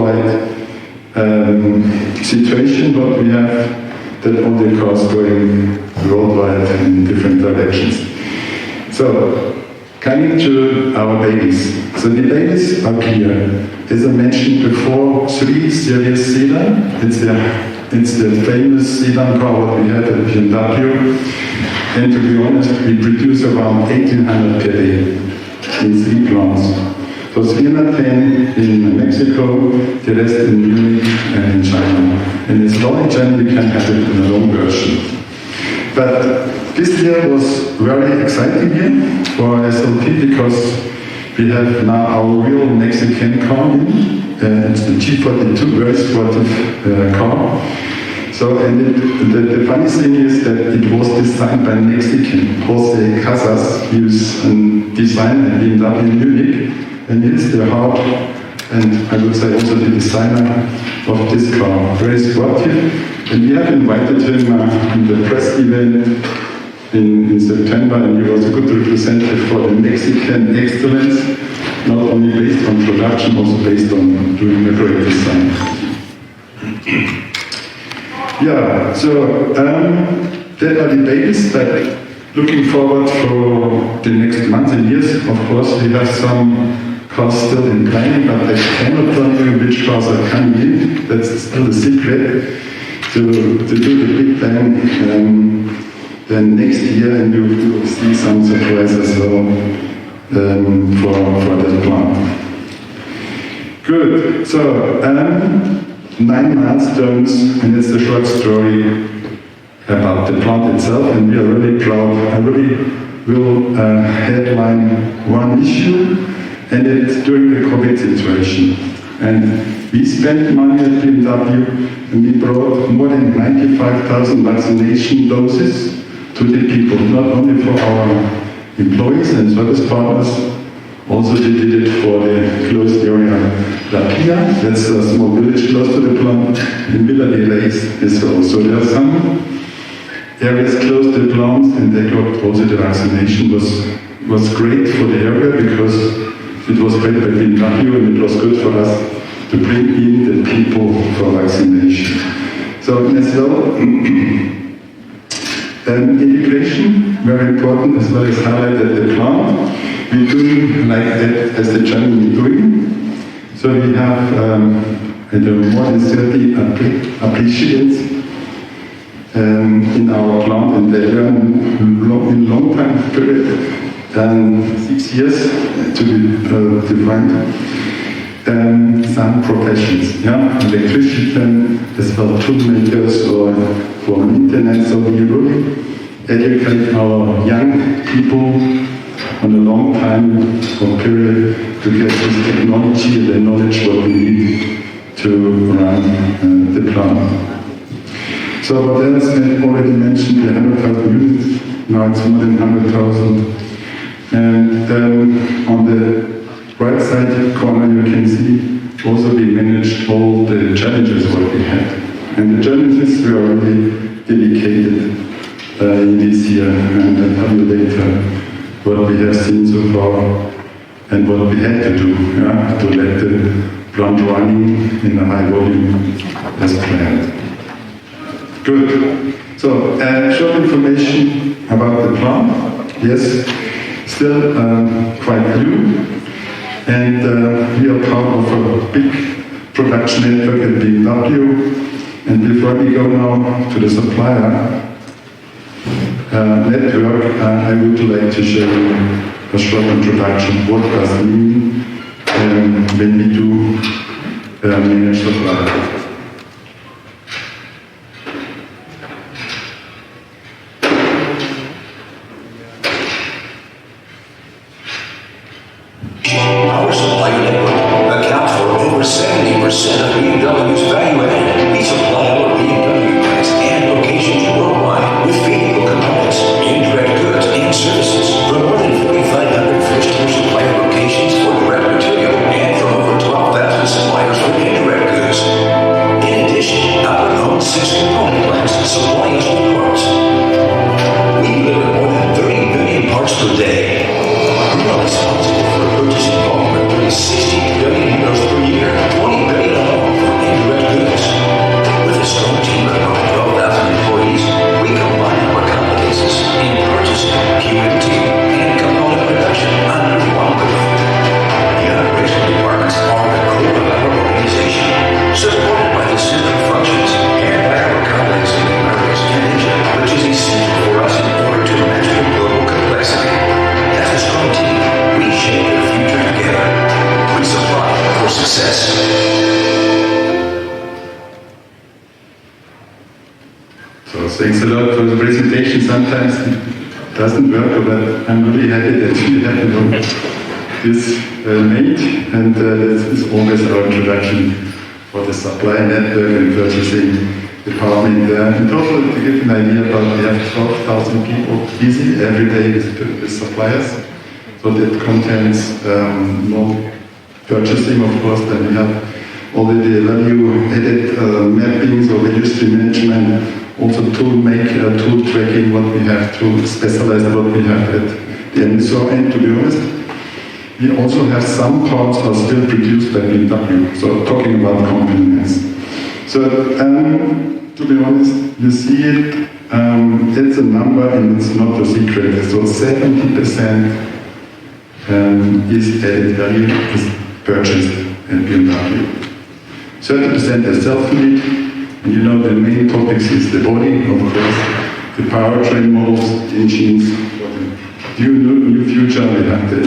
worldwide situation, but we have that all the cars going worldwide in different directions. So, coming to our babies. So the babies are here. As I mentioned before, 3 series sedan. It's the famous sedan car what we have at BMW. And to be honest, we produce around 1,800 per day in 3 plants. So 310 in Mexico, the rest in Munich and in China. And as well in China, we can have it in a long version. But this year was very exciting year for SLP because we have now our real Mexican car in. It's the G42, very sportive car. So, and the funny thing is that it was designed by Mexican, Jose Casas. He was a designer at BMW in Munich, and he is the heart, and I would say also the designer of this car. Very sportive, and we have invited him in the press event in September, and he was a good representative for the Mexican excellence, not only based on production, also based on doing a great design. Yeah, so that are the babies, but looking forward for the next months and years, of course, we have some cars still in planning, but I cannot tell you which cars are coming in. That's still a secret. To do the big bang then next year, and you will see some surprises as well for that plant. Good. So 9 milestones, and it's a short story about the plant itself, and we are really proud. I really will headline one issue, and it's during the COVID situation. And we spent money at BMW, and we brought more than 95,000 vaccination doses to the people, not only for our employees and service partners, also they did it for the closed area La Pia, that's a small village close to the plant, in Villa de Reis as well. So there are some areas close to the plant, and they got also the vaccination was great for the area because it was paid by BMW, and it was good for us to bring in the people for vaccination. So as well, integration, very important, as well as highlighted the plant. We do like that as the German doing. So we have more than 30 appreciates in our plant, and they learn in long time period, 6 years to be defined. Some professions, electrician, as well toolmakers or for maintenance. So we really educate our young people on a long time or period to get this technology and the knowledge what we need to run the plant. So what else I already mentioned, the 100,000 units, now it's more than 100,000. And on the right side corner you can see also we managed all the challenges what we had. And the challenges we are really dedicated in this year, and I'll tell you later what we have seen so far and what we had to do to let the plant running in a high volume as planned. Good. So short information about the plant. Yes, still quite new. And we are part of a big production network at BMW. And before we go now to the supplier network, I would like to show you a short introduction. What does it mean when we do manage supplier? Our supply network accounts for over 70% of BMW's value add. We supply our BMW plants and locations worldwide with vehicle components, indirect goods, and services from more than 4,500 first-tier supplier locations for direct material and from over 12,000 suppliers for indirect goods. In addition, our own 6 component plants supply us with parts. We deliver more than 30 billion parts per day. We are responsible for purchasing volume of 60 billion euros per year, 20 billion thanks a lot for the presentation. Sometimes it doesn't work, but I'm really happy that we have this made, and this is always our introduction for the supply network and purchasing department there. In total, to give an idea about, we have 12,000 people busy every day with suppliers. So that contains more purchasing, of course, than we have already value-added mappings or value stream management, also tool tracking, what we have to specialize, what we have at the end. So, and to be honest, we also have some parts are still produced by BMW, so talking about components. So, to be honest, you see it, it's a number and it's not a secret. So 70% is added value, is purchased at BMW. 30% is self-made, and you know the main topics is the body, of course, the powertrain models, engines, for the new future, we have the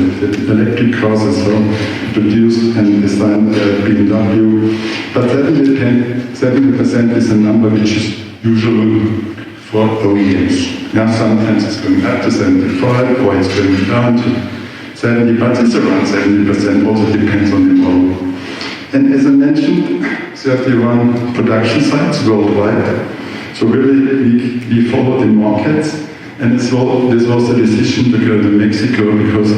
electric cars as well, produced and designed at BMW. But 70% is a number which is usually for OEMs. Now sometimes it's going up to 75, or it's going down to 70, but it's around 70%, also depends on the model. And as I mentioned, 31 production sites worldwide. So really, we follow the markets, and this was the decision to go to Mexico, because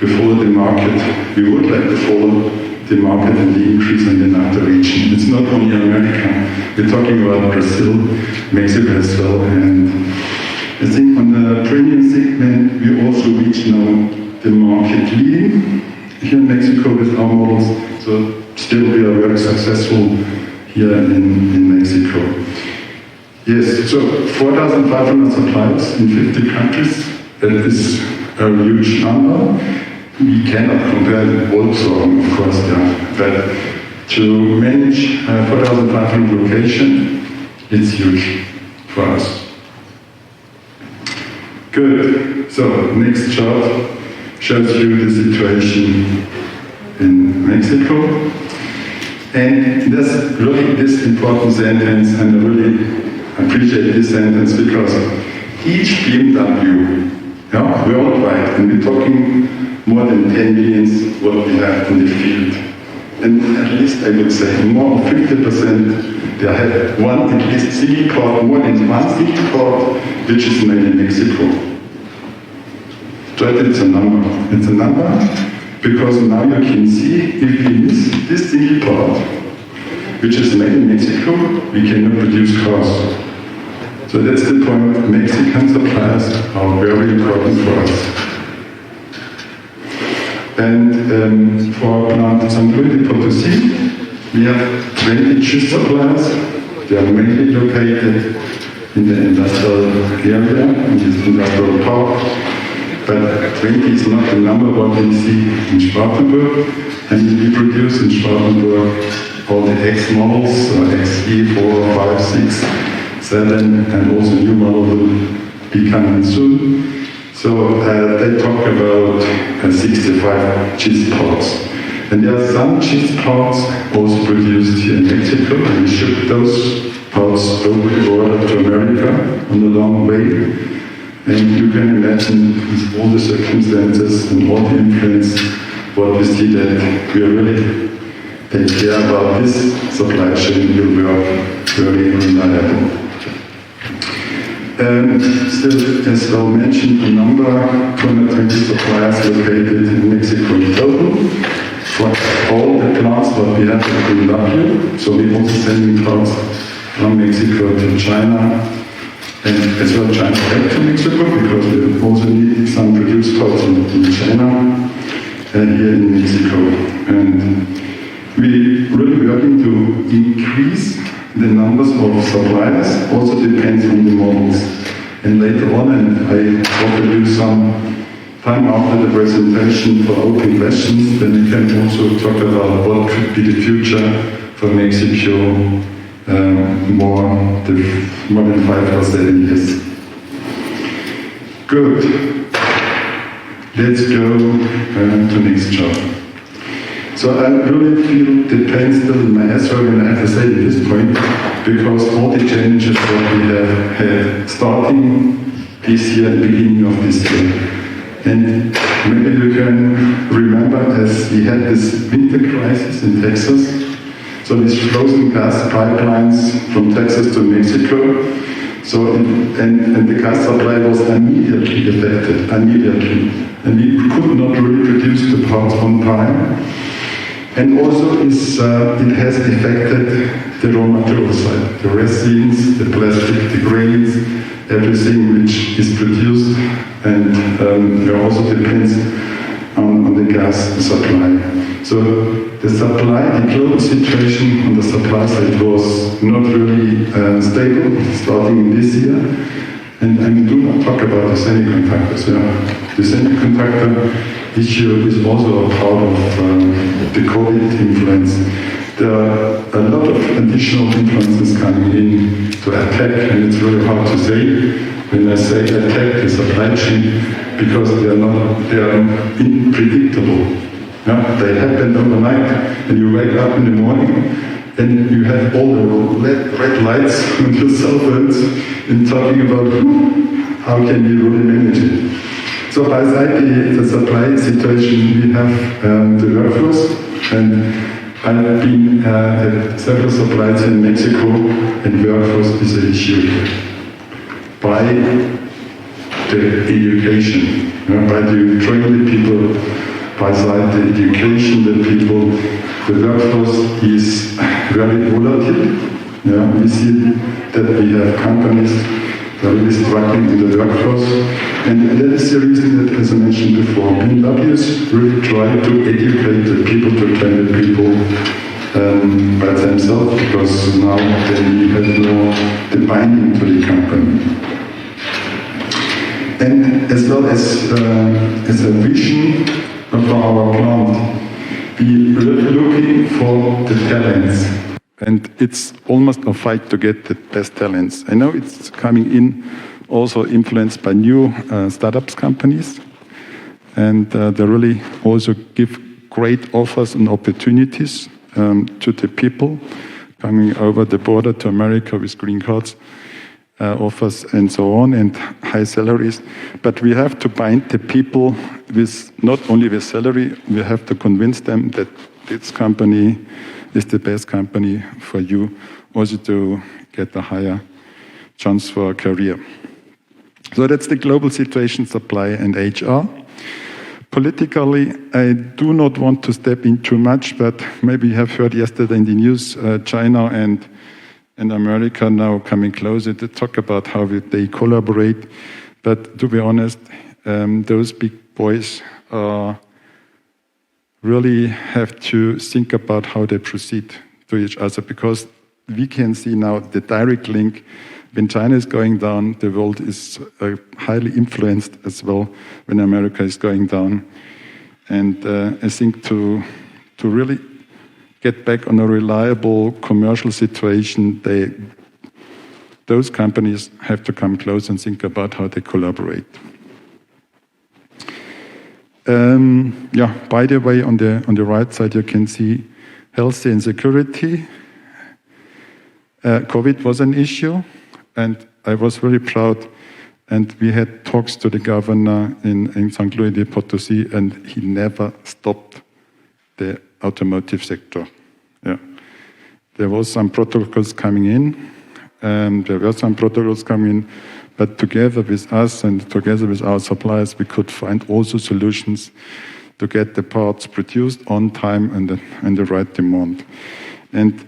we follow the market. We would like to follow the market and the increase in the NAFTA region. It's not only America. We're talking about Brazil, Mexico as well, and I think on the premium segment, we also reach now the market leading here in Mexico with our models. So still we are very successful here in Mexico. Yes, so 4,500 suppliers in 50 countries. That is a huge number. We cannot compare it also, of course, yeah. But to manage 4,500 locations, it's huge for us. Good. So next chart shows you the situation in Mexico. And that's really this important sentence, and I really appreciate this sentence, because each BMW, yeah, worldwide, and we're talking more than 10 million what we have in the field. And at least I would say more than 50% they have one at least single part, more than one single part, which is made in Mexico. So it's a number. It's a number because now you can see if we miss this single part, which is made in Mexico, we cannot produce cars. So that's the point. Mexican suppliers are very important for us. And for plant San Luis Potosí, we have 20 cheese suppliers. They are mainly located in the industrial area, in this industrial park. But 20 is not the number what we see in Spartanburg. And we produce in Spartanburg all the X models, so XE, 4, 5, 6, 7, and also new model will be coming soon. So they talk about 65 cheese pods. And there are some cheese pods also produced here in Mexico, and we ship those pods over the border to America on the long way. And you can imagine with all the circumstances and all the influence, what we see that we are really take care about this supply chain will work very reliable. Still, as I mentioned, the number 220 suppliers located in Mexico in total. For all the plants that we have in BMW, so we're also sending parts from Mexico to China, and as well China back to Mexico, because we also need some produced parts in China and here in Mexico. And we're really working to increase the numbers of suppliers, also depends on the models. And later on, and I offer you some time after the presentation for open questions, then we can also talk about what could be the future for Mexico more than 5 or 7 years. Good. Let's go to next chart. So I really feel depends still in my answer when I have to say at this point, because all the challenges that we have had starting this year, beginning of this year. And maybe you can remember as we had this winter crisis in Texas, so these frozen gas pipelines from Texas to Mexico, so and the gas supply was immediately affected, immediately. And we could not really produce the parts on time. And also it has affected the raw material side, the resins, the plastic, the grains, everything which is produced, and it also depends on the gas supply. So the supply, the global situation on the supply side was not really stable starting this year. And I do not talk about the semiconductors. Yeah. The semiconductor issue is also a part of the COVID influence. There are a lot of additional influences coming in to attack, and it's really hard to say when I say attack the supply chain, because they are unpredictable. Yeah? They happen overnight, and you wake up in the morning and you have all the red lights on your cell phones and talking about how can we really manage it. So beside the supply situation, we have the workforce, and I've been at several suppliers in Mexico, and workforce is an issue here. By the education, by the train the people, by side the education the people, the workforce is very volatile. Yeah, we see that we have companies that are really struggling in the workforce, and that is the reason that, as I mentioned before, BMWs really try to educate the people, to train the people by themselves, because now they have no the binding to the company. And as well as a vision of our plant, we are looking for the talents. And it's almost a fight to get the best talents. I know it's coming in also influenced by new startups companies. And they really also give great offers and opportunities to the people coming over the border to America with green cards. Offers and so on, and high salaries. But we have to bind the people with not only with salary, we have to convince them that this company is the best company for you, also to get a higher chance for a career. So that's the global situation, supply and HR. Politically, I do not want to step in too much, but maybe you have heard yesterday in the news, China and America now coming closer to talk about how they collaborate. But to be honest, those big boys really have to think about how they proceed to each other, because we can see now the direct link. When China is going down, the world is highly influenced as well when America is going down. And I think to really get back on a reliable commercial situation, those companies have to come close and think about how they collaborate. By the way, on the right side, you can see health and security. COVID was an issue, and I was very proud. And we had talks to the governor in St. Louis de Potosí, and he never stopped the automotive sector. Yeah. There was some protocols coming in, but together with us and together with our suppliers, we could find also solutions to get the parts produced on time and the right demand. And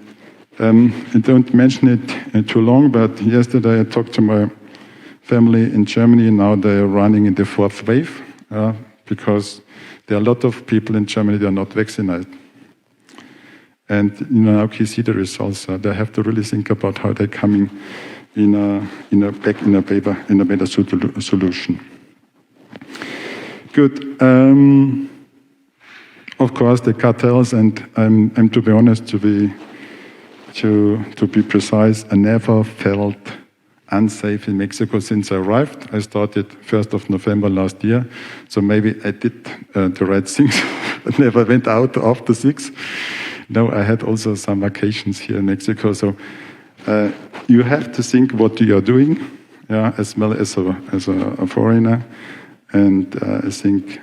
I don't mention it too long, but yesterday I talked to my family in Germany. Now they are running in the fourth wave because there are a lot of people in Germany that are not vaccinated. And now you see the results. They have to really think about how they're coming in a better solution. Good. Of course, the cartels, and I'm to be honest, to be precise, I never felt unsafe in Mexico since I arrived. I started 1st of November last year, so maybe I did the right things I never went out after 6. No, I had also some vacations here in Mexico. So you have to think what you are doing, as well as a foreigner. And I think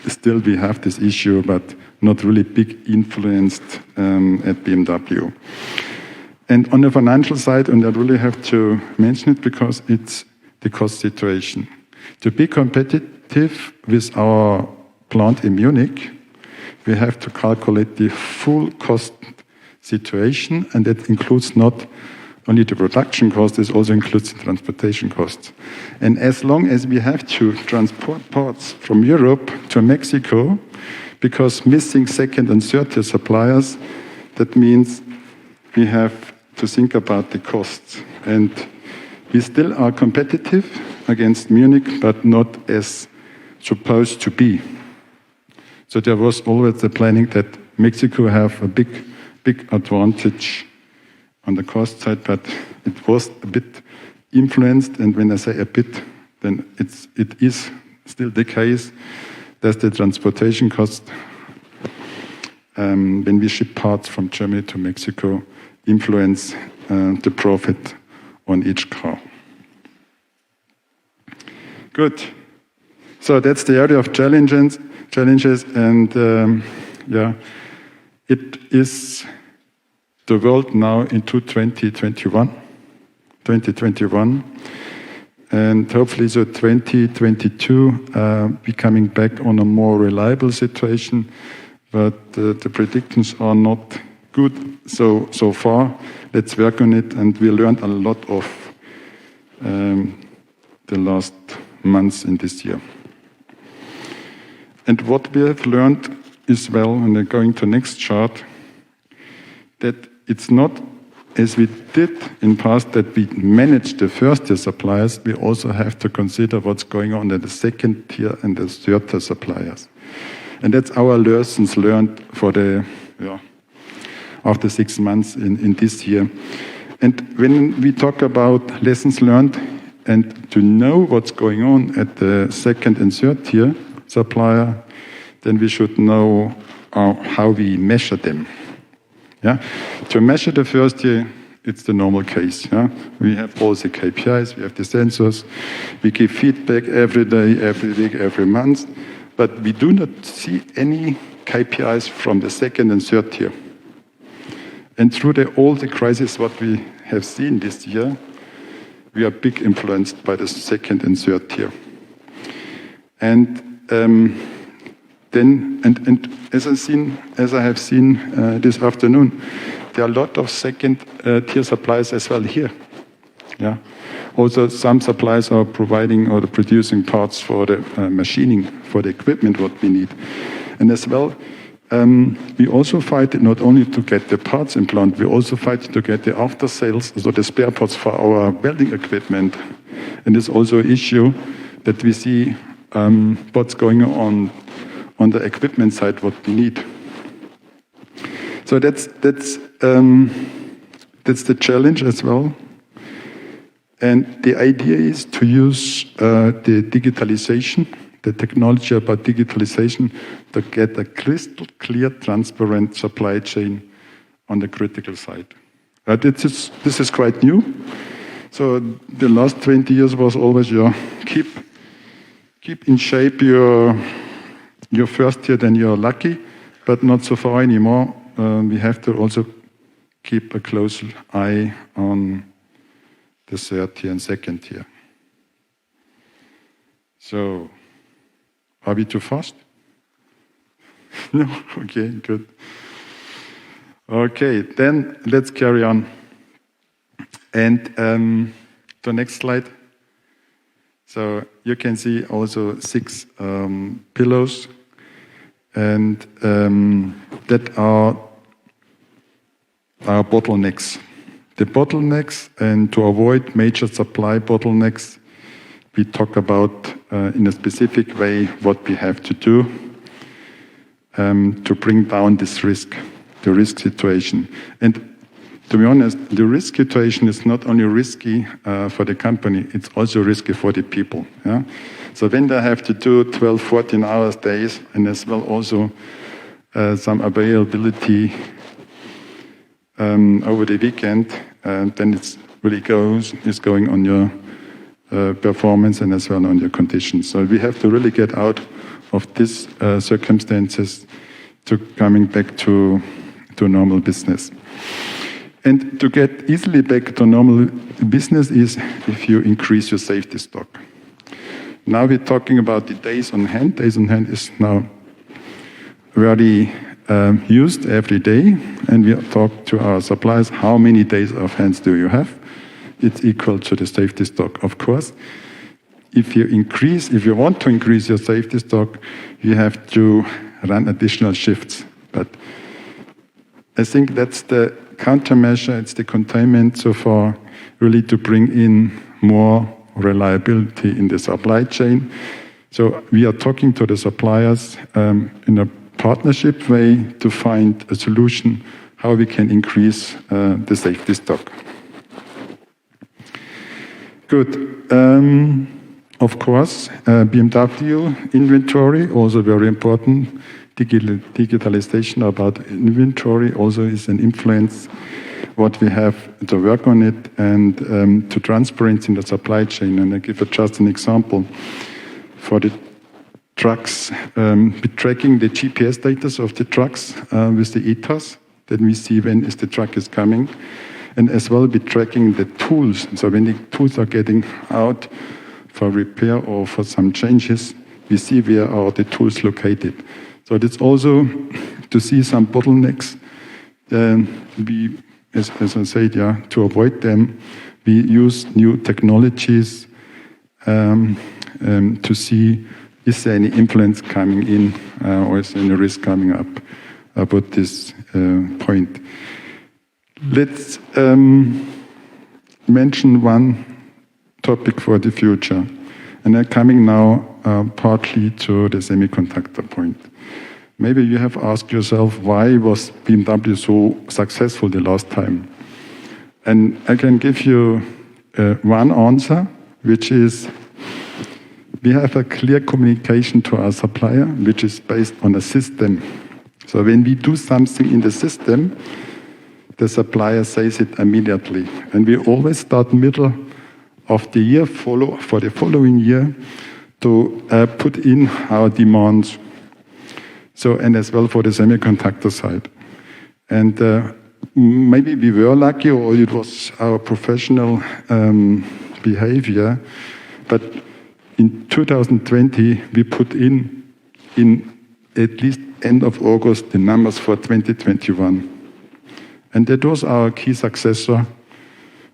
still we have this issue, but not really big influenced at BMW. And on the financial side, and I really have to mention it because it's the cost situation. To be competitive with our plant in Munich, we have to calculate the full cost situation, and that includes not only the production cost, it also includes the transportation costs. And as long as we have to transport parts from Europe to Mexico, because missing second and third tier suppliers, that means we have to think about the costs. And we still are competitive against Munich, but not as supposed to be. So there was always the planning that Mexico have a big advantage on the cost side, but it was a bit influenced, and when I say a bit, then it is still the case that the transportation cost, when we ship parts from Germany to Mexico, influence the profit on each car. Good. So that's the area of challenges, and it is the world now into 2021, and hopefully so 2022 be coming back on a more reliable situation, but the predictions are not good so far. Let's work on it, and we learned a lot of the last months in this year. And what we have learned is, well, and I'm going to next chart, that it's not as we did in past that we manage the first tier suppliers, we also have to consider what's going on at the second tier and the third tier suppliers. And that's our lessons learned for the, after 6 months in this year. And when we talk about lessons learned and to know what's going on at the second and third tier supplier, then we should know how we measure them. To measure the first tier, it's the normal case. We have all the KPIs, we have the sensors, we give feedback every day, every week, every month, but we do not see any KPIs from the second and third tier. And through all the crises what we have seen this year, we are big influenced by the second and third tier. And as I have seen this afternoon, there are a lot of second tier suppliers as well here. Also, some suppliers are providing or producing parts for the machining, for the equipment what we need. And as well, we also fight not only to get the parts in plant, we also fight to get the after sales, so the spare parts for our welding equipment. And it's also an issue that we see what's going on the equipment side, what we need. So that's the challenge as well. And the idea is to use the digitalization, the technology about digitalization, to get a crystal clear, transparent supply chain on the critical side. This is quite new. So the last 20 years was always keep in shape your first tier, then you're lucky, but not so far anymore. We have to also keep a close eye on the third tier and second tier. So, are we too fast? No? Okay, good. Okay, then let's carry on. And the next slide. So you can see also 6 pillars, and that are bottlenecks. The bottlenecks, and to avoid major supply bottlenecks, we talk about in a specific way what we have to do to bring down this risk, the risk situation. And to be honest, the risk situation is not only risky for the company, it's also risky for the people. Yeah? So when they have to do 12, 14 hours days, and as well also some availability over the weekend, then it's really going on your performance and as well on your conditions. So we have to really get out of these circumstances to coming back to normal business. And to get easily back to normal business is if you increase your safety stock. Now we're talking about the days on hand. Days on hand is now very used every day, and we talk to our suppliers, how many days of hands do you have? It's equal to the safety stock, of course. If you want to increase your safety stock, you have to run additional shifts. But I think that's the countermeasure, it's the containment so far, really to bring in more reliability in the supply chain. So we are talking to the suppliers in a partnership way to find a solution how we can increase the safety stock. Good. Of course, BMW inventory, also very important. Digitalization about inventory also is an influence what we have to work on it and to transparency in the supply chain. And I give just an example. For the trucks, be tracking the GPS status of the trucks with the ETAs, then we see when the truck is coming. And as well be tracking the tools. So when the tools are getting out for repair or for some changes, we see where are the tools located. So it's also to see some bottlenecks. We, as I said, to avoid them, we use new technologies to see is there any influence coming in or is there any risk coming up about this point. Let's mention one topic for the future. And I'm coming now partly to the semiconductor point. Maybe you have asked yourself, why was BMW so successful the last time? And I can give you one answer, which is we have a clear communication to our supplier, which is based on a system. So when we do something in the system, the supplier says it immediately. And we always start middle of the year, for the following year, to put in our demands. So, and as well for the semiconductor side. And maybe we were lucky, or it was our professional behavior, but in 2020, we put in at least end of August, the numbers for 2021. And that was our key successor,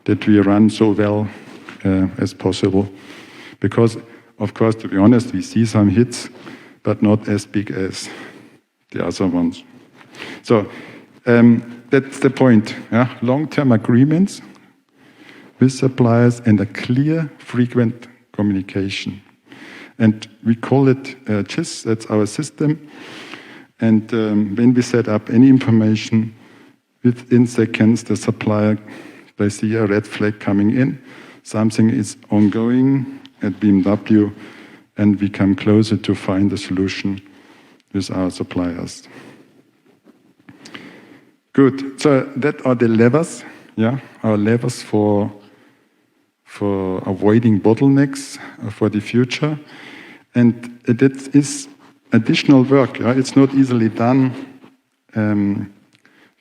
that we run so well as possible. Because, of course, to be honest, we see some hits, but not as big as the other ones. So that's the point. Yeah? Long-term agreements with suppliers and a clear, frequent communication. And we call it GIS, that's our system. And when we set up any information, within seconds, the supplier, they see a red flag coming in. Something is ongoing at BMW, and we come closer to find a solution with our suppliers. Good. So that are the levers, our levers for avoiding bottlenecks for the future. And that is additional work. It's not easily done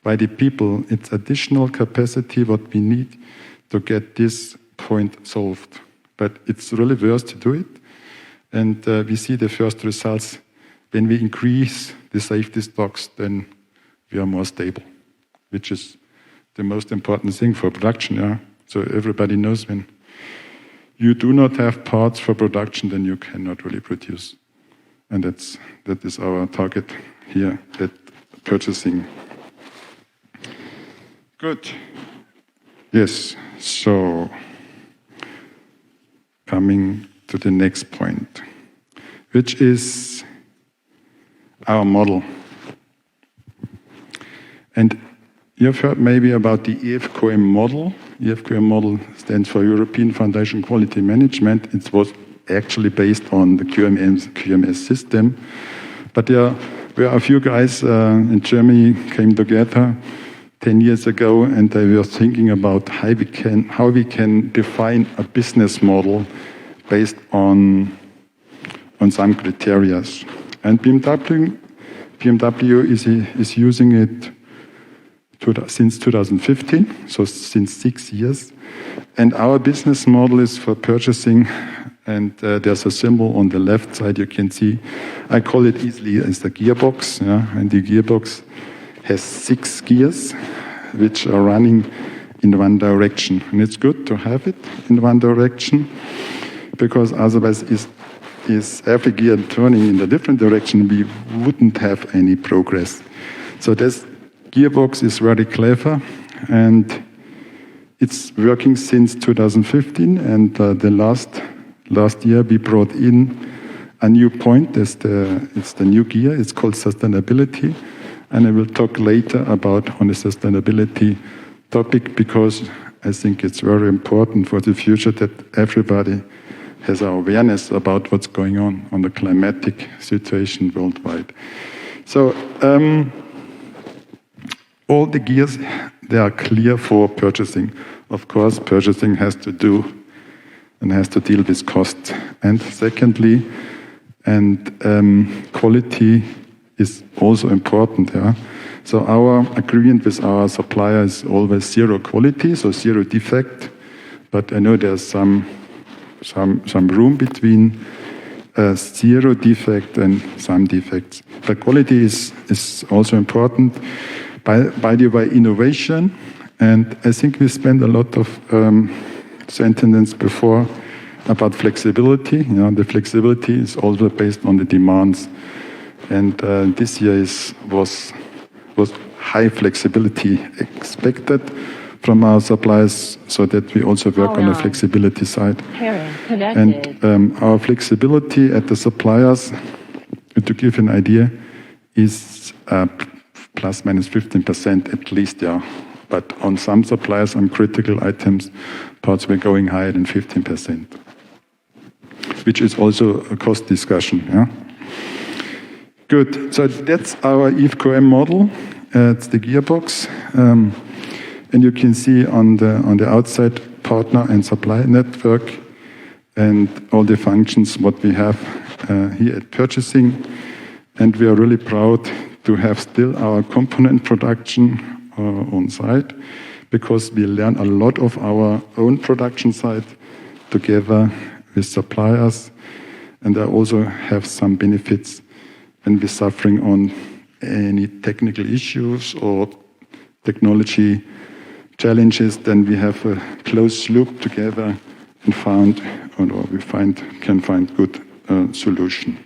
by the people. It's additional capacity what we need to get this point solved. But it's really worth to do it. And we see the first results. When we increase the safety stocks, then we are more stable, which is the most important thing for production. So everybody knows when you do not have parts for production, then you cannot really produce. And that is our target here, that purchasing. Good. Yes, so coming to the next point, which is our model. And You've heard maybe about the EFQM model. EFQM model stands for European Foundation Quality Management. It was actually based on the QMS system. But there were a few guys in Germany came together 10 years ago, and they were thinking about how we can define a business model based on some criteria. And BMW is using it since 2015, so since 6 years. And our business model is for purchasing, and there's a symbol on the left side you can see. I call it easily as the gearbox, and the gearbox has 6 gears which are running in one direction. And it's good to have it in one direction, because otherwise is every gear turning in a different direction, we wouldn't have any progress. So this gearbox is very clever, and it's working since 2015, and the last year we brought in a new point. It's the new gear. It's called sustainability, and I will talk later about on the sustainability topic, because I think it's very important for the future that everybody has an awareness about what's going on the climatic situation worldwide. So all the gears, they are clear for purchasing. Of course, purchasing has to deal with cost. And secondly, quality is also important. Yeah? So our agreement with our supplier is always zero quality, so zero defect. But I know there's some room between zero defect and some defects. But quality is also important. By the way, innovation, and I think we spent a lot of sentences before about flexibility. You know, the flexibility is also based on the demands, and this year was high flexibility expected from our suppliers, so that we also work on the flexibility side. And our flexibility at the suppliers, to give an idea, is plus minus 15% at least, yeah. But on some suppliers, on critical items, parts were going higher than 15%, which is also a cost discussion, yeah. Good, so that's our EFQM model. It's the gearbox. And you can see on the outside partner and supply network and all the functions what we have here at purchasing. And we are really proud to have still our component production on site, because we learn a lot of our own production side together with suppliers. And I also have some benefits when we're suffering on any technical issues or technology challenges, then we have a closed loop together and can find good solution.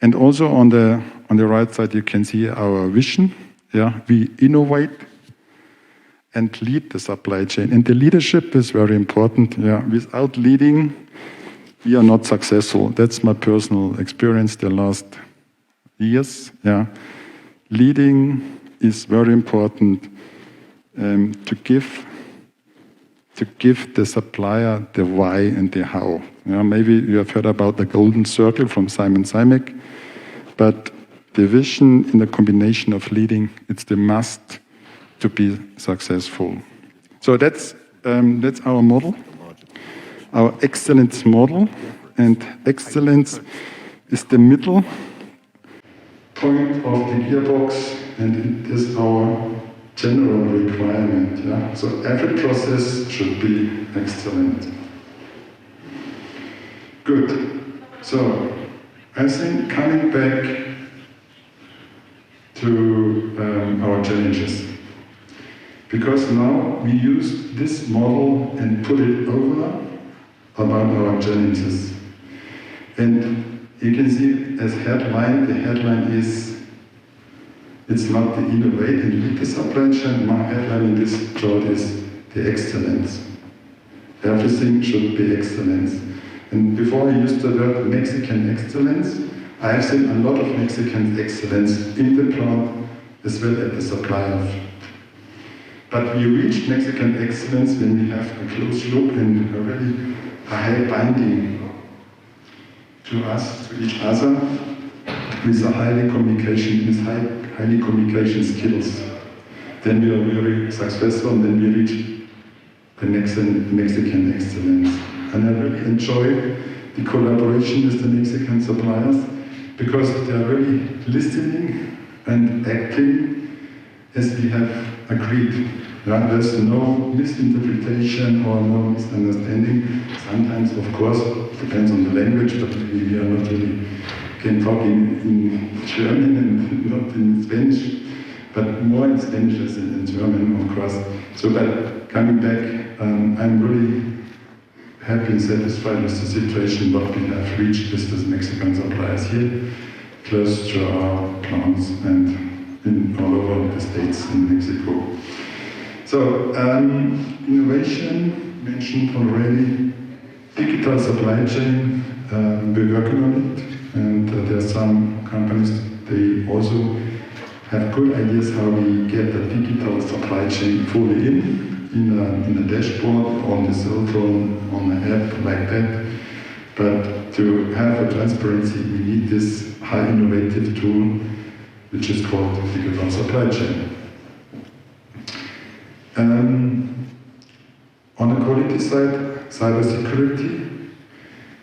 And also on the right side, you can see our vision. Yeah, we innovate and lead the supply chain, and the leadership is very important. Yeah, without leading, we are not successful. That's my personal experience the last years. Yeah, leading is very important. To give the supplier the why and the how. Yeah, maybe you have heard about the golden circle from Simon Sinek, but the vision in the combination of leading, it's the must to be successful. So that's our model, our excellence model, and excellence is the middle point of the gearbox, and it is our general requirement. Yeah? So every process should be excellent. Good. So I think coming back to our challenges, because now we use this model and put it over about our challenges. And you can see as headline, the headline is, it's not the innovate and lead the supply chain. My headline in this chart is the excellence. Everything should be excellence. And before I used the word Mexican excellence, I have seen a lot of Mexican excellence in the plant as well as the supplier. But we reach Mexican excellence when we have a close look and a really high binding to us, to each other, with a highly communication skills. Then we are very successful, and then we reach the Mexican excellence. And I really enjoy the collaboration with the Mexican suppliers because they are really listening and acting as we have agreed. There's no misinterpretation or no misunderstanding. Sometimes, of course, it depends on the language, but we are not really can talk in German and not in Spanish, but more in Spanish as in German, of course. So, but coming back, I'm really happy and satisfied with the situation what we have reached with the Mexican suppliers here, close to our plants and all over the states in Mexico. So, innovation, mentioned already, digital supply chain, we're working on it, and there are some companies, they also have good ideas how we get the digital supply chain fully in a dashboard, on the cell phone, on an app like that. But to have a transparency, we need this high innovative tool, which is called digital supply chain. On the quality side, cybersecurity.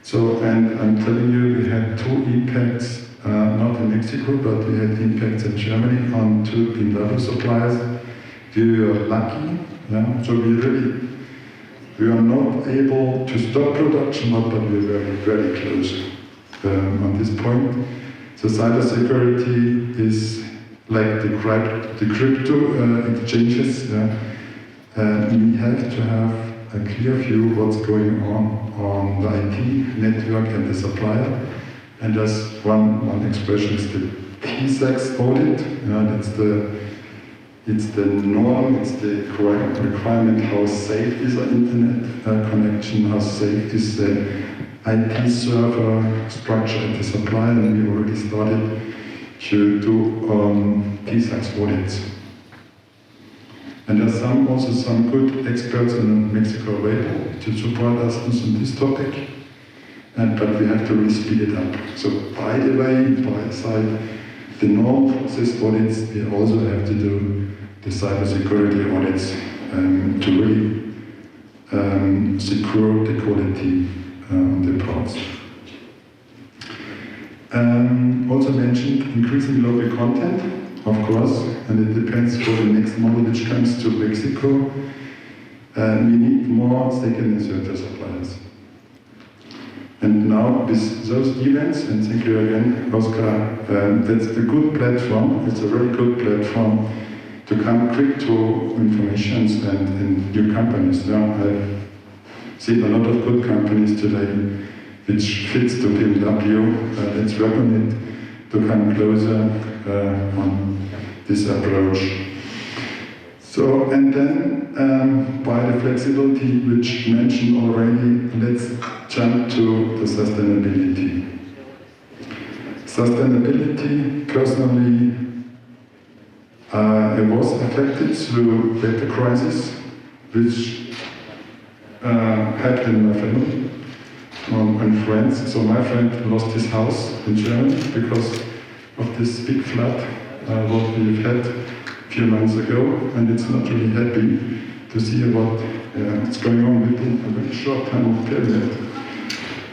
So, and I'm telling you, we had two impacts, not in Mexico, but we had impacts in Germany on two BMW suppliers. We were lucky, yeah? So we are not able to stop production, but we were very, very close on this point. So cybersecurity is like the crypto exchanges. We have to have a clear view what's going on the IT network and the supplier. And there's one expression is the TSAX audit. It's the norm, it's the requirement how safe is an internet connection, how safe is the IT server structure at the supplier, and we already started to do TSAX audits. And there's also some good experts in Mexico available to support us on this topic, but we have to really speed it up. So by the way, by side, the normal process audits, we also have to do the cybersecurity audits to really secure the quality of the parts. Also mentioned increasing local content, of course, and it depends for the next model which comes to Mexico. We need more second and third suppliers. And now with those events, and thank you again, Oscar, that's a good platform. It's a very good platform to come quick to information and new companies. I've seen a lot of good companies today which fits to BMW. Let's work on it to come closer on this approach. So, and then by the flexibility which mentioned already, let's jump to the sustainability. Sustainability, personally, I was affected through the crisis, which happened in my family and friends. So my friend lost his house in Germany because of this big flood, what we've had a few months ago, and it's not really happy to see what is going on within a very short time of period.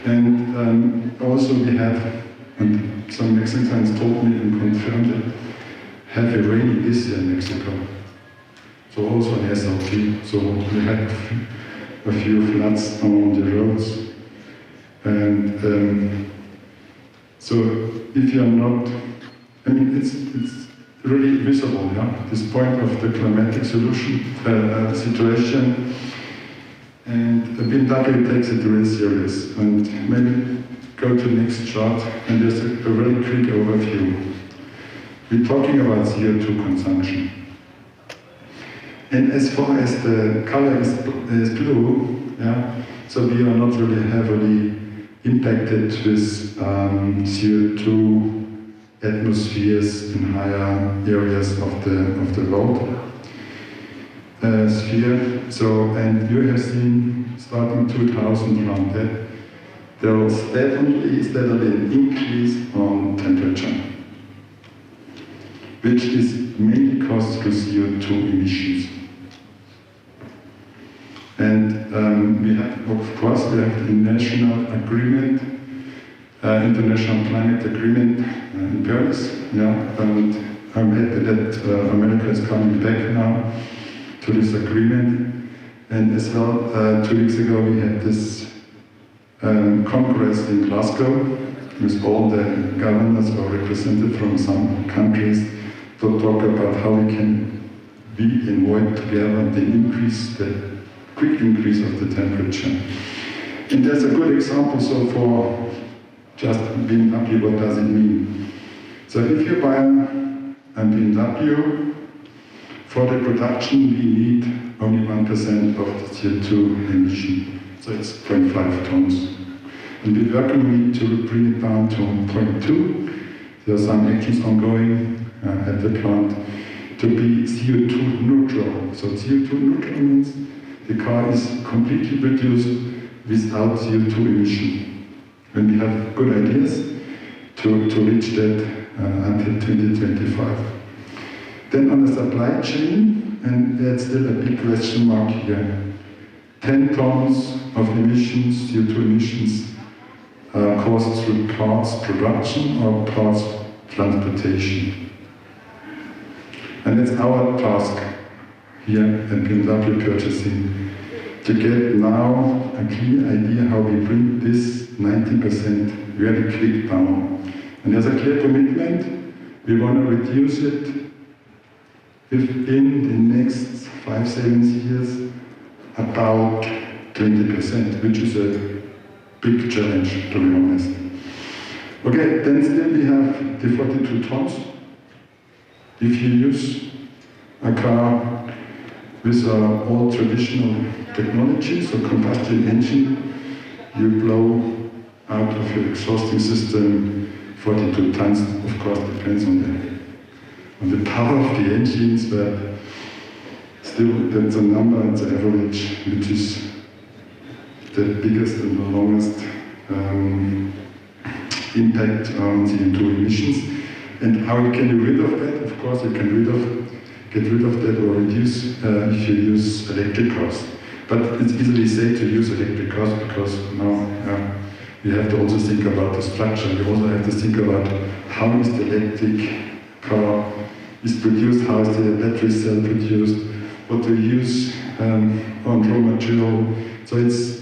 And also we have, and some Mexicans told me and confirmed it, have a rainy this year in Mexico. So also an SLT, so we had a few floods on the roads. And so if you're not, I mean, it's really visible, yeah, this point of the climatic situation. And BMW takes it really serious. And maybe go to the next chart, and there's a very quick overview. We're talking about CO2 consumption. And as far as the color is blue, yeah, so we are not really heavily impacted with CO2 atmospheres in higher areas of the world. sphere. So, and you have seen starting 2000 around that, there was definitely an increase on temperature, which is mainly caused through CO2 emissions. And we have, of course, we have the international agreement, international climate agreement in Paris, yeah, and I'm happy that America is coming back now to this agreement. And as well, 2 weeks ago we had this congress in Glasgow with all the governors or represented from some countries to talk about how we can avoid together the quick increase of the temperature. And there's a good example, so for just BMW, what does it mean? So if you buy a BMW, for the production we need only 1% of the CO2 emission, so it's 0.5 tons. And we're working on it to bring it down to 0.2. There are some actions ongoing at the plant to be CO2 neutral. So CO2 neutral means the car is completely produced without CO2 emission. And we have good ideas to reach that until 2025. Then on the supply chain, and that's still a big question mark here, 10 tons of emissions, CO2 emissions, caused through parts production or parts transportation. And it's our task here at BMW Purchasing to get now a clear idea how we bring this 90% really quick down. And there's a clear commitment. We want to reduce it within the next 5-7 years about 20%, which is a big challenge, to be honest. Okay, then still we have the 42 tons. If you use a car with all traditional technology, so combustion engine, you blow out of your exhausting system 42 tons. Of course, depends on the power of the engines, but still that's a number, it's an average, which is the biggest and the longest impact on CO2 emissions. And how you can get rid of that? Of course, you can get rid of that or reduce if you use electric cars. But it's easily said to use electric cars because now you have to also think about the structure. You also have to think about how is the electric car is produced, how is the battery cell produced, what we use on raw material. So it's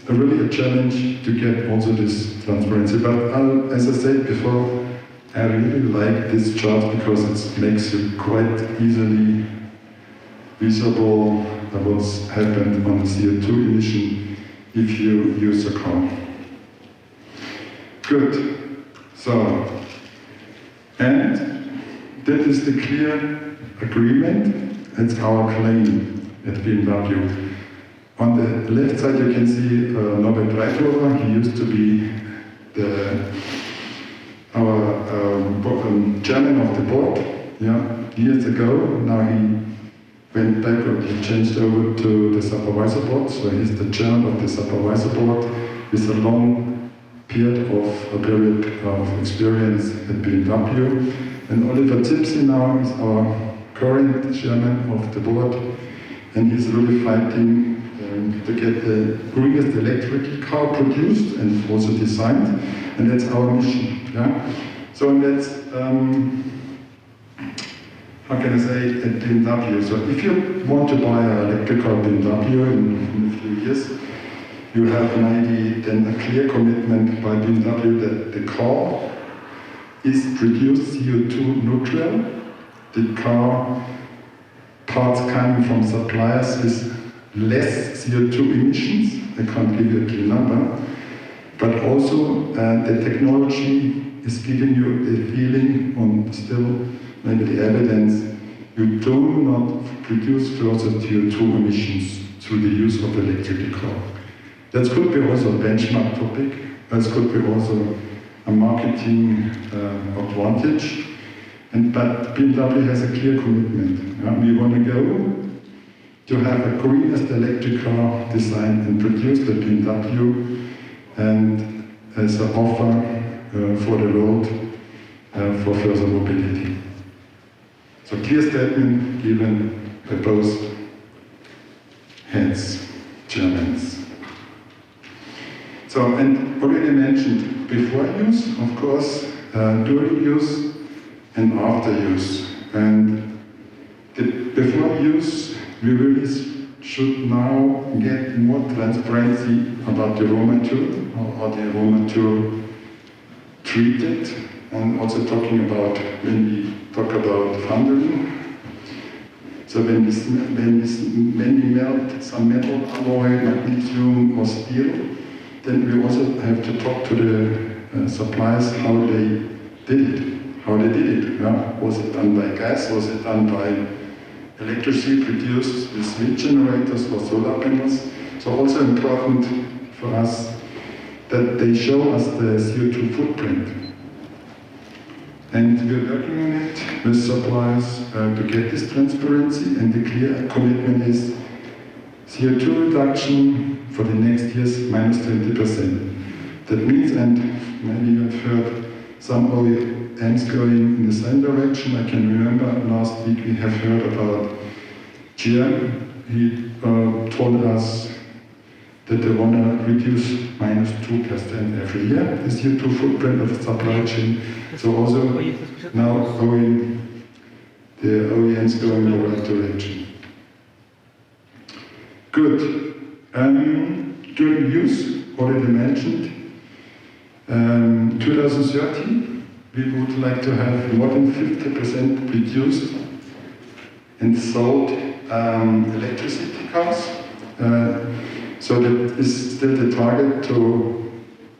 really a challenge to get also this transparency. But as I said before, I really like this chart because it makes it quite easily visible what's happened on the CO2 emission if you use a car. Good. So, and that is the clear agreement. It's our claim at BMW. On the left side you can see Norbert Reithofer. He used to be our chairman of the board, years ago. Now he went back and he changed over to the supervisor board, so he's the chairman of the supervisor board with a long period of experience at BMW. And Oliver Zipse now is our current chairman of the board, and he's really fighting to get the greenest electric car produced and also designed, and that's our mission. So that's, how can I say, at BMW. So if you want to buy an electric car at BMW in a few years, you have maybe then a clear commitment by BMW that the car is produced CO2 neutral. The car parts coming from suppliers with less CO2 emissions. I can't give you a clear number. But also the technology is giving you the feeling, and still maybe the evidence, you do not produce further CO2 emissions through the use of electric car. That could be also a benchmark topic. That could be also a marketing advantage. But BMW has a clear commitment. We want to go to have a greenest electric car designed and produced at BMW, and as an offer for the road for further mobility. So clear statement given by both heads, Germans. So, and already mentioned before use, of course, during use and after use. And the before use, we really should now get more transparency about the raw material, how the raw material treated, and also talking about when we talk about foundering. So when we melt some metal, alloy, magnesium or steel, then we also have to talk to the suppliers how they did it. Yeah? Was it done by gas? Was it done by electricity produced with wind generators or solar panels? So also important for us that they show us the CO2 footprint. And we're working on it with suppliers to get this transparency, and the clear commitment is CO2 reduction for the next years minus 20%. That means, and maybe you have heard some OEMs going in the same direction. I can remember last week we have heard about GM. He told us that they want to reduce minus 2% every year, the CO2 footprint of the supply chain. So also now the OEMs going in the right direction. Good. During use, already mentioned, 2030, we would like to have more than 50% produced and sold electricity cars. So that is still the target to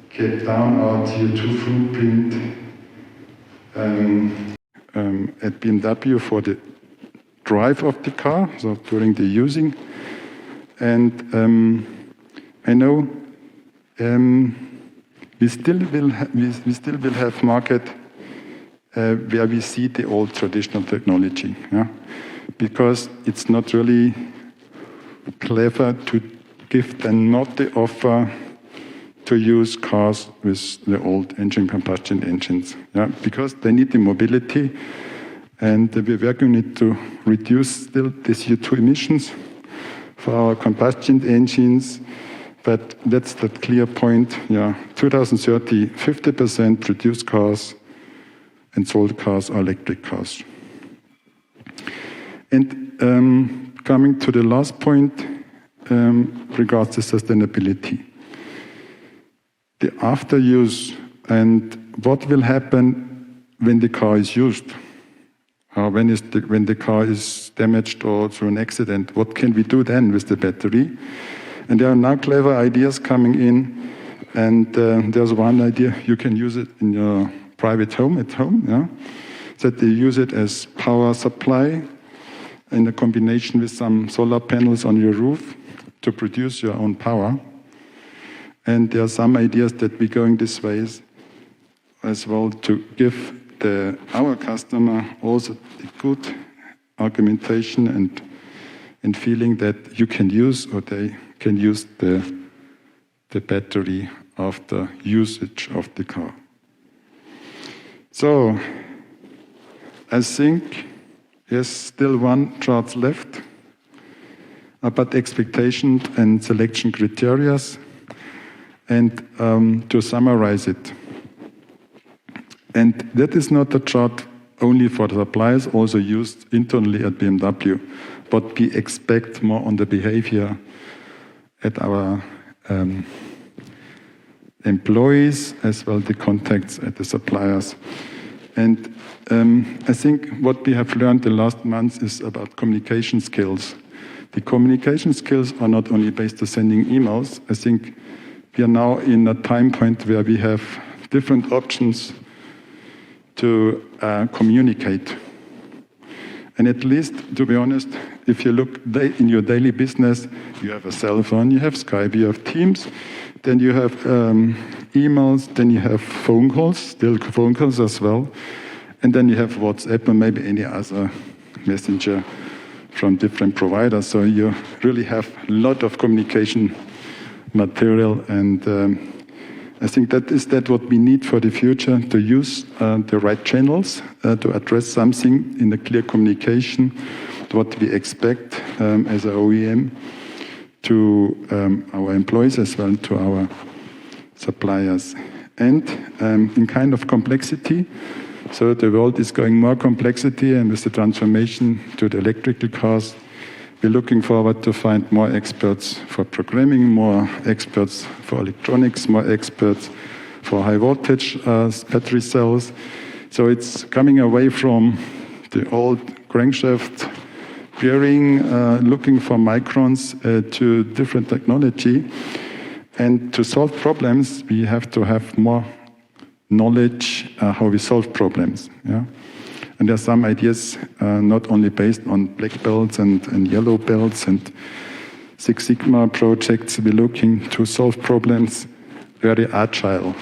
get down our CO2 footprint at BMW for the drive of the car, so during the using. And I know we still will have market where we see the old traditional technology, yeah? Because it's not really clever to give them not the offer to use cars with the old engine combustion engines, yeah? Because they need the mobility, and we're working on it to reduce still the CO2 emissions for our combustion engines. But that's the clear point, yeah. 2030, 50% produced cars and sold cars are electric cars. And coming to the last point, regards to sustainability. The after use and what will happen when the car is used. When the car is damaged or through an accident, what can we do then with the battery? And there are now clever ideas coming in, and there's one idea: you can use it in your private home, at home, yeah? That they use it as power supply in a combination with some solar panels on your roof to produce your own power. And there are some ideas that we're going this way as well to give our customer also the good argumentation and feeling that you can use, or they can use the battery after usage of the car. So I think there's still one chart left about expectations and selection criteria. And to summarize it, and that is not a chart only for the suppliers, also used internally at BMW, but we expect more on the behavior at our employees, as well the contacts at the suppliers. And I think what we have learned the last months is about communication skills. The communication skills are not only based on sending emails. I think we are now in a time point where we have different options to communicate. And at least, to be honest, if you look in your daily business, you have a cell phone, you have Skype, you have Teams, then you have emails, then you have phone calls, still phone calls as well, and then you have WhatsApp and maybe any other messenger from different providers. So you really have a lot of communication material, and I think that is what we need for the future, to use the right channels to address something in a clear communication, what we expect as an OEM to our employees as well to our suppliers. And in kind of complexity, so the world is going more complexity, and with the transformation to the electrical cars, we're looking forward to find more experts for programming, more experts for electronics, more experts for high voltage battery cells. So it's coming away from the old crankshaft bearing, looking for microns to different technology. And to solve problems, we have to have more knowledge how we solve problems. Yeah? And there are some ideas not only based on black belts and yellow belts and Six Sigma projects. We're looking to solve problems very agile,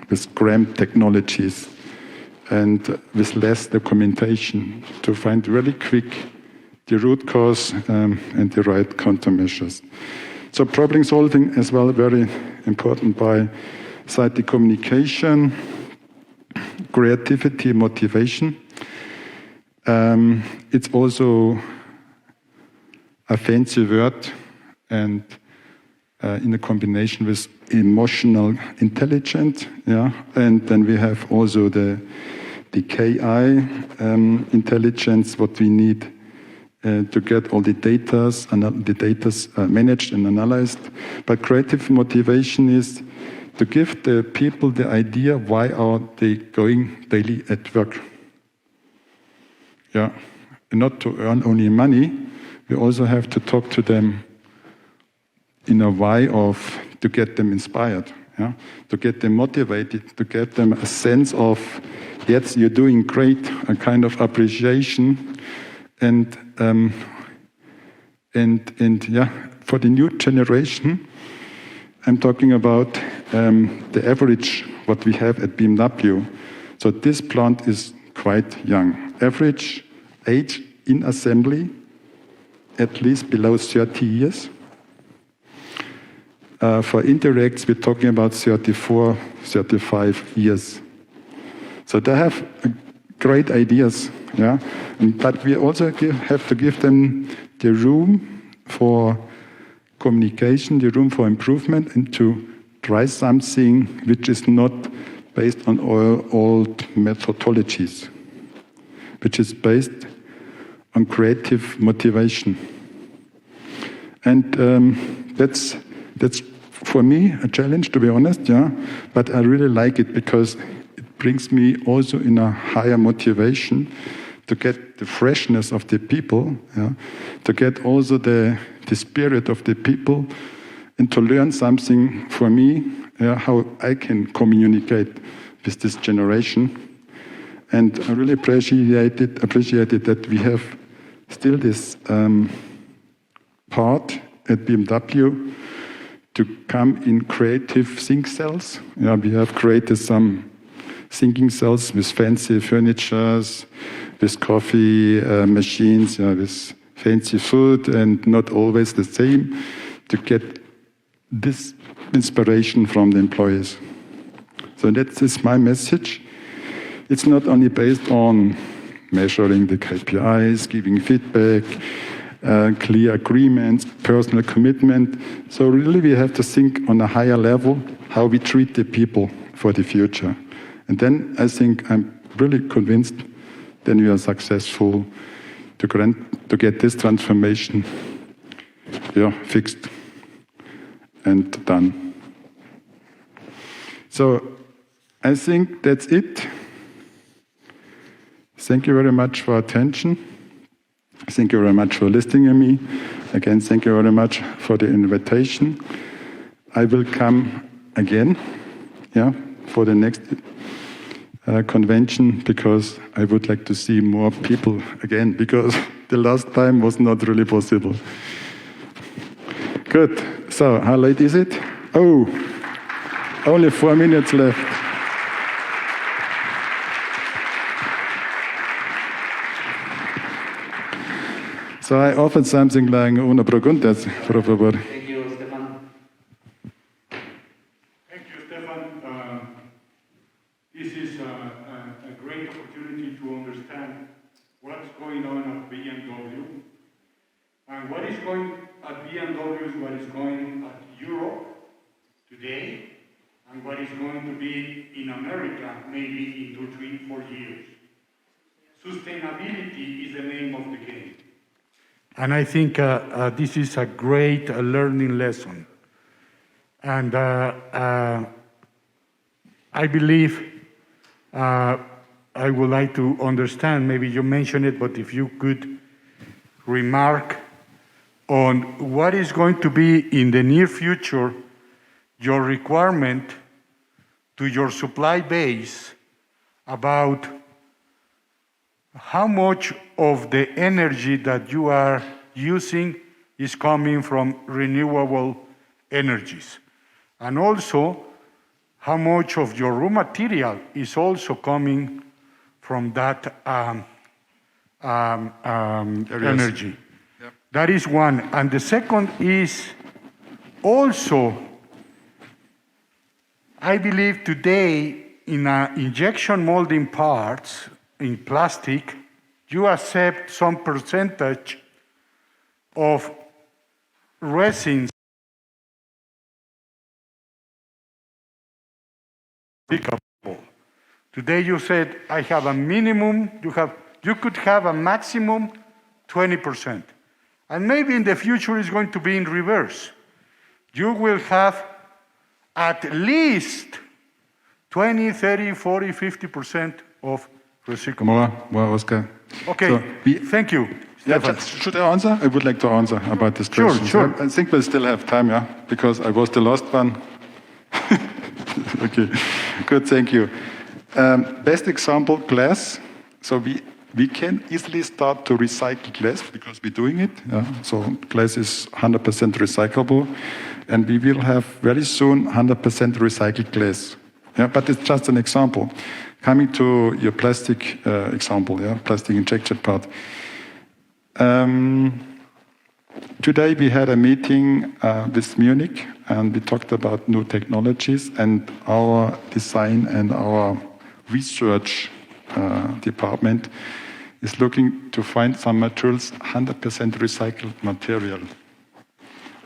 with cramped technologies and with less documentation, to find really quick the root cause and the right countermeasures. So problem solving as well, very important by side the communication, creativity, motivation. It's also a fancy word, and in a combination with emotional intelligence, yeah. And then we have also the KI intelligence, what we need to get all the data's managed and analyzed. But creative motivation is to give the people the idea why are they going daily at work. Yeah, and not to earn only money. We also have to talk to them in a way of to get them inspired, yeah? To get them motivated, to get them a sense of, yes, you're doing great, a kind of appreciation, and yeah, for the new generation, I'm talking about the average what we have at BMW. So this plant is quite young. Average age in assembly, at least below 30 years. For indirects, we're talking about 34, 35 years. So they have great ideas, yeah. But we also have to give them the room for communication, the room for improvement, and to try something which is not based on old methodologies, which is based on creative motivation. And that's for me a challenge, to be honest, yeah. But I really like it because it brings me also in a higher motivation to get the freshness of the people, yeah, to get also the spirit of the people, and to learn something for me, yeah, how I can communicate with this generation. And I really appreciated that we have still this part at BMW to come in creative think cells. Yeah, we have created some thinking cells with fancy furnitures, with coffee machines, yeah, with fancy food, and not always the same, to get this inspiration from the employees. So that is my message. It's not only based on measuring the KPIs, giving feedback, clear agreements, personal commitment. So really we have to think on a higher level how we treat the people for the future. And then I think I'm really convinced then we are successful to get this transformation, yeah, fixed and done. So I think that's it. Thank you very much for attention. Thank you very much for listening to me. Again, thank you very much for the invitation. I will come again, yeah, for the next convention, because I would like to see more people again, because the last time was not really possible. Good. So, how late is it? Oh, only 4 minutes left. So So I offered something like una pregunta, por favor. Thank you, Stefan. Thank you, Stefan. This is a great opportunity to understand what's going on at BMW. And what is going at BMW is what is going at Europe today, and what is going to be in America maybe in 2, 3, 4 years. Sustainability is the name of the game. And I think this is a great learning lesson. And I believe I would like to understand, maybe you mentioned it, but if you could remark on what is going to be in the near future your requirement to your supply base about how much of the energy that you are using is coming from renewable energies. And also, how much of your raw material is also coming from that energy. Yep. That is one. And the second is also, I believe today in injection molding parts in plastic, you accept some percentage of resins applicable. Today you said I have a minimum, you could have a maximum 20%. And maybe in the future it's going to be in reverse. You will have at least 20, 30, 40, 50% of recyclable. More, Oscar. Okay, So thank you, Yeah, Stefan. should I answer? I would like to answer about this question. Sure. I think we'll still have time, yeah, because I was the last one. Okay, good, thank you. Best example, glass. So we can easily start to recycle glass because we're doing it. Yeah? So glass is 100% recyclable, and we will have very soon 100% recycled glass. Yeah, but it's just an example. Coming to your plastic example, yeah, plastic injection part. Today we had a meeting with Munich, and we talked about new technologies, and our design and our research department is looking to find some materials, 100% recycled material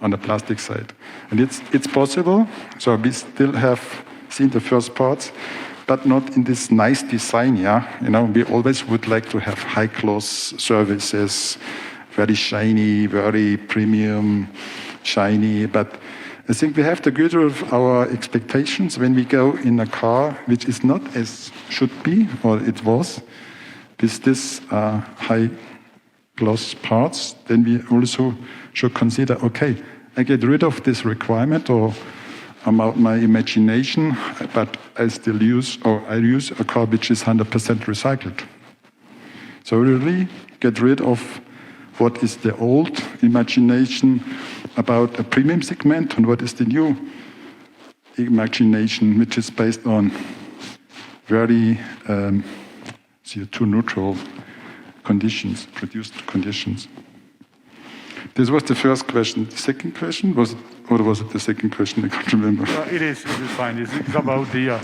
on the plastic side. And it's possible, so we still have seen the first parts, but not in this nice design, yeah? You know, we always would like to have high-class services, very shiny, very premium, shiny, but I think we have to go through our expectations when we go in a car, which is not as should be, or it was, with this high-class parts, then we also should consider, okay, I get rid of this requirement or about my imagination, but I still use, or I use a car which is 100% recycled. So really get rid of what is the old imagination about a premium segment and what is the new imagination, which is based on very CO2 neutral conditions, produced conditions. This was the first question. The second question was, or was it the second question? I can't remember. It is fine. It's about the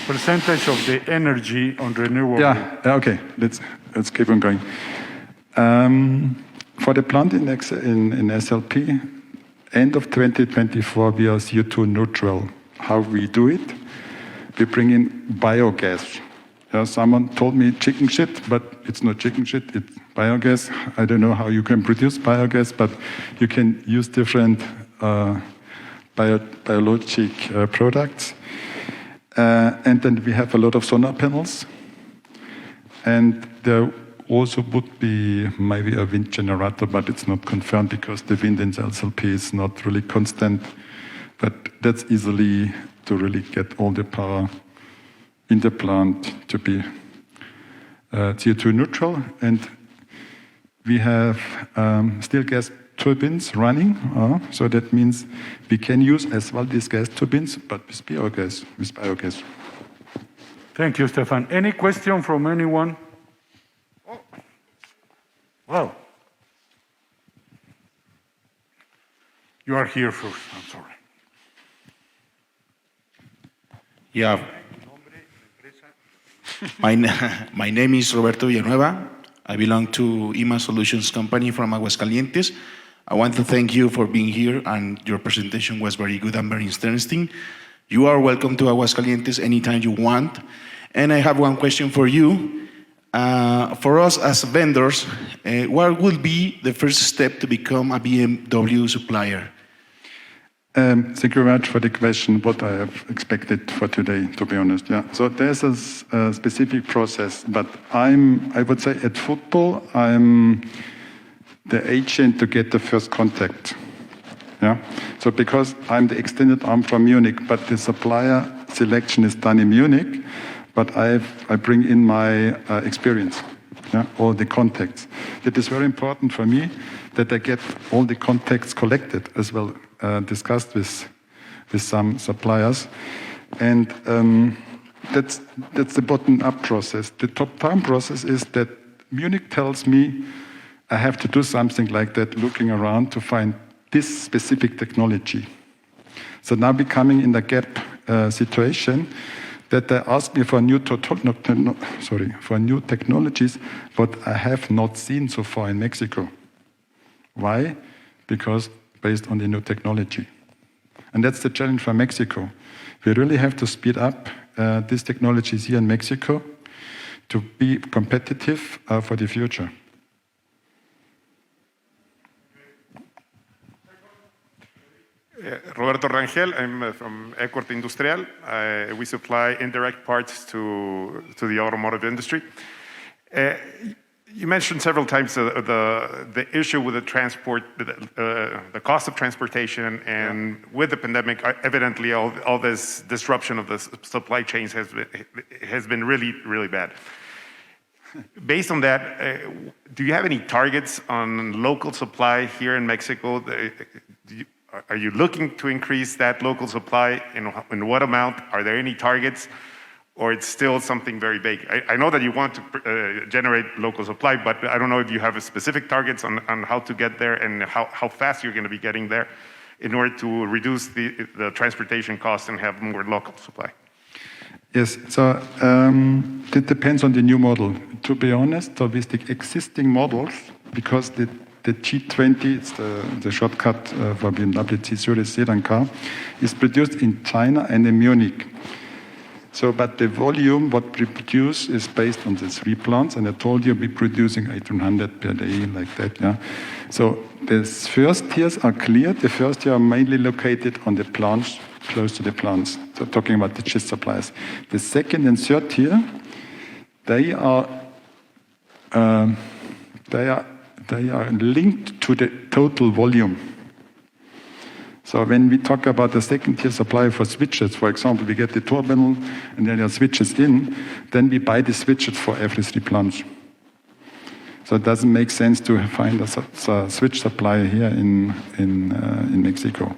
percentage of the energy on renewable. Yeah. Okay. Let's keep on going. For the plant in SLP, end of 2024, we are CO2 neutral. How we do it? We bring in biogas. Someone told me chicken shit, but it's not chicken shit, it's biogas. I don't know how you can produce biogas, but you can use different biologic products. And then we have a lot of solar panels. And there also would be maybe a wind generator, but it's not confirmed because the wind in the SLP is not really constant. But that's easily to really get all the power in the plant to be CO2 neutral. And we have still gas turbines running. So that means we can use as well these gas turbines, but with biogas. Thank you, Stefan. Any question from anyone? Oh. Well, You are here first, I'm sorry. Yeah. My name is Roberto Villanueva. I belong to IMA Solutions Company from Aguascalientes. I want to thank you for being here, and your presentation was very good and very interesting. You are welcome to Aguascalientes anytime you want. And I have one question for you. For us as vendors, what would be the first step to become a BMW supplier? Thank you very much for the question, what I have expected for today, to be honest. Yeah. So there's a specific process, but I would say at football, I'm the agent to get the first contact. Yeah. So because I'm the extended arm from Munich, but the supplier selection is done in Munich, but I bring in my experience, yeah, all the contacts. It is very important for me that I get all the contacts collected as well, discussed with some suppliers, and that's the bottom-up process. The top-down process is that Munich tells me I have to do something like that, looking around to find this specific technology. So now becoming in the gap situation that they ask me for new technologies, but I have not seen so far in Mexico. Why? Because based on the new technology. And that's the challenge for Mexico. We really have to speed up these technologies here in Mexico to be competitive for the future. Roberto Rangel, I'm from Ecorte Industrial. We supply indirect parts to the automotive industry. You mentioned several times the issue with the transport, the cost of transportation, and with the pandemic, evidently all this disruption of the supply chains has been really, really bad. Based on that, do you have any targets on local supply here in Mexico? Are you looking to increase that local supply? In what amount? Are there any targets? Or it's still something very big? I know that you want to generate local supply, but I don't know if you have specific targets on how to get there and how fast you're going to be getting there in order to reduce the transportation costs and have more local supply. Yes, so it depends on the new model. To be honest, so with the existing models, because the G20, it's the shortcut for BMW C-Series sedan car, is produced in China and in Munich. So, but the volume, what we produce is based on the 3 plants, and I told you we're producing 1,800 per day, like that, yeah. So the first tiers are clear. The first tier are mainly located on the plants, close to the plants. So talking about the chip suppliers. The second and third tier, they are linked to the total volume. So when we talk about the second tier supply for switches, for example, we get the door panel and then there are switches in, then we buy the switches for every 3 plants. So it doesn't make sense to find a switch supplier here in Mexico.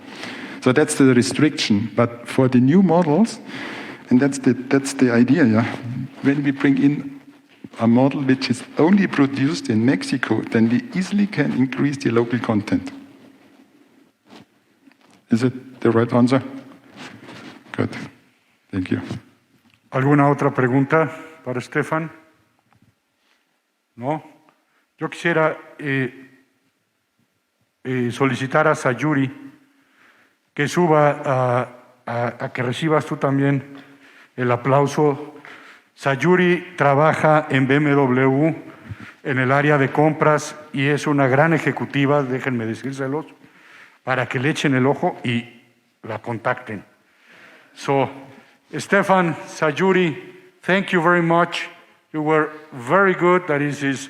So that's the restriction. But for the new models, and that's the idea, yeah. When we bring in a model which is only produced in Mexico, then we easily can increase the local content. Is it the right answer? Good. Thank you. ¿Alguna otra pregunta para Stefan? ¿No? Yo quisiera solicitar a Sayuri que suba a que recibas tú también el aplauso. Sayuri trabaja en BMW en el área de compras y es una gran ejecutiva, déjenme decírselos, para que le echen el ojo y la contacten. So, Stefan, Sayuri, thank you very much. You were very good. That is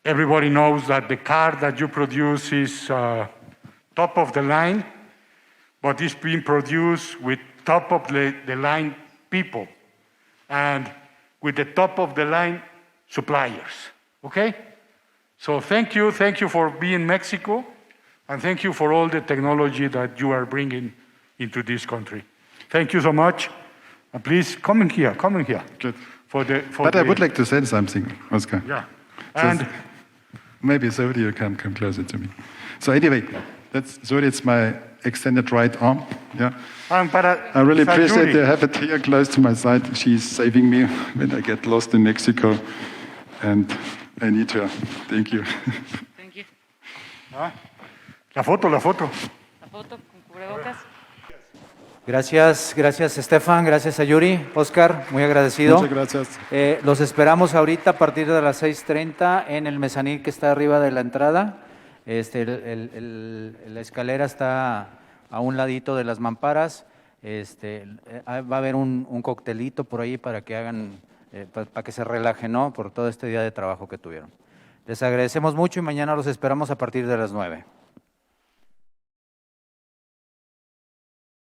everybody knows that the car that you produce is top of the line, but it's being produced with top of the line people and with the top of the line suppliers. Okay? So thank you for being Mexico, and thank you for all the technology that you are bringing into this country. Thank you so much. And please come in here. Good. I would like to say something, Oscar. Yeah. And maybe Sayuri, you can come closer to me. So anyway, Sorry, it's my extended right arm. Yeah. Para I really appreciate Sayuri. to have it here close to my side. She's saving me when I get lost in Mexico, and I need her. Thank you. Thank you. La foto. La foto con cubrebocas. Gracias, gracias Stefan, gracias Sayuri, Oscar, muy agradecido. Muchas gracias. Los esperamos ahorita a partir de las 6:30 en el mezanil que está arriba de la entrada. La escalera está a un ladito de las mamparas. Va a haber un coctelito por ahí para que hagan, para que se relajen, ¿no? Por todo este día de trabajo que tuvieron. Les agradecemos mucho y mañana los esperamos a partir de las 9.